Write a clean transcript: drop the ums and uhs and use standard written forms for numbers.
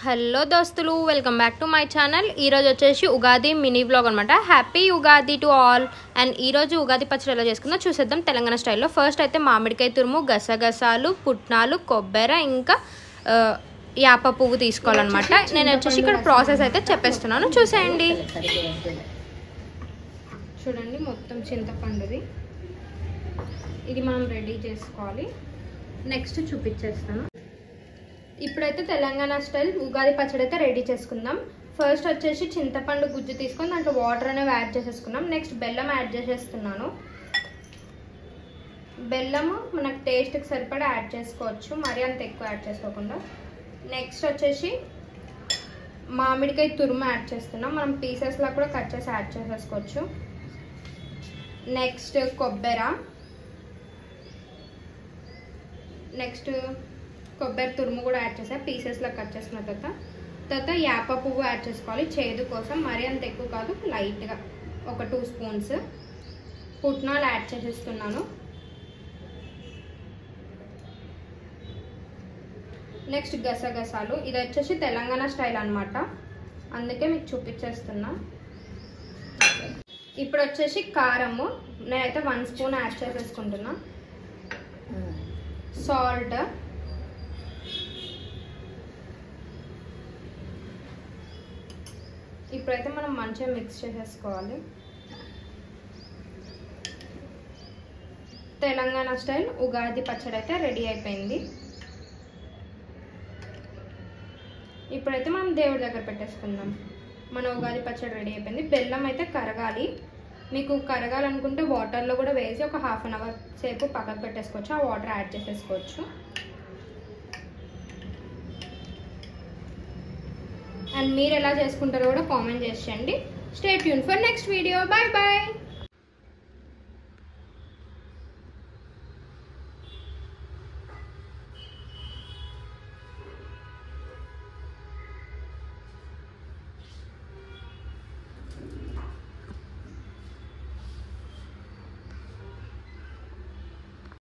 Hello దోస్తులు, welcome back to my channel. ఈరోజు వచ్చేసి ఉగాది మినీ వ్లాగ్ అనమాట. Happy Ugadi to all. And ఈరోజు ఉగాది పచ్చడి ఎలా చేసుకుందాం చూసేద్దాం తెలంగాణ స్టైల్లో. ఫస్ట్ అయితే మామిడికాయ తురుము, గసగసాలు, పుట్నాలు, కొబ్బరి, ఇంకా యాప పువ్వు తీసుకోవాలన్నమాట. నేను వచ్చేసి ఇక్కడ ప్రాసెస్ అయితే చెప్పేస్తున్నాను, చూసేయండి. చూడండి, మొత్తం చింతపండుది ఇది మనం రెడీ చేసుకోవాలి. నెక్స్ట్ చూపించేస్తాను. ఇప్పుడైతే తెలంగాణ స్టైల్ ఉగాది పచ్చడి అయితే రెడీ చేసుకుందాం. ఫస్ట్ వచ్చేసి చింతపండు గుజ్జు తీసుకొని దాంట్లో వాటర్ అనేవి యాడ్ చేసేసుకున్నాం. నెక్స్ట్ బెల్లం యాడ్ చేసేస్తున్నాను. బెల్లము మనకు టేస్ట్కి సరిపడా యాడ్ చేసుకోవచ్చు, మరీ అంత ఎక్కువ యాడ్ చేసుకోకుండా. నెక్స్ట్ వచ్చేసి మామిడికాయ తురుము యాడ్ చేస్తున్నాం. మనం పీసెస్లా కూడా కట్ చేసి యాడ్ చేసేసుకోవచ్చు. నెక్స్ట్ కొబ్బరి, కొబ్బరి తురుము కూడా యాడ్ చేసా పీసెస్లో కట్ చేసుకున్న తర్వాత యాప పువ్వు యాడ్ చేసుకోవాలి చేదు కోసం, మరీ అంత ఎక్కువ కాదు, లైట్గా ఒక 2 స్పూన్స్. పుట్నాలు యాడ్ చేసేస్తున్నాను. నెక్స్ట్ గసగసాలు, ఇది వచ్చేసి తెలంగాణ స్టైల్ అనమాట, అందుకే మీకు చూపించేస్తున్నా. ఇప్పుడు వచ్చేసి కారము, నేనైతే 1 స్పూన్ యాడ్ చేసేసుకుంటున్నా. సాల్ట్, ఇప్పుడైతే మనం మంచిగా మిక్స్ చేసేసుకోవాలి. తెలంగాణ స్టైల్ ఉగాది పచ్చడి అయితే రెడీ అయిపోయింది. ఇప్పుడైతే మనం దేవుడి దగ్గర పెట్టేసుకుందాం. మన ఉగాది పచ్చడి రెడీ అయిపోయింది. బెల్లం అయితే కరగాలి. మీకు కరగాలనుకుంటే వాటర్లో కూడా వేసి ఒక 1/2 అవర్ సేపు పక్కకు పెట్టేసుకోవచ్చు. ఆ వాటర్ యాడ్ చేసేసుకోవచ్చు. అండ్ మీరు ఎలా చేసుకుంటారో కూడా కామెంట్ చేసేయండి. Stay tune for next video. Bye bye.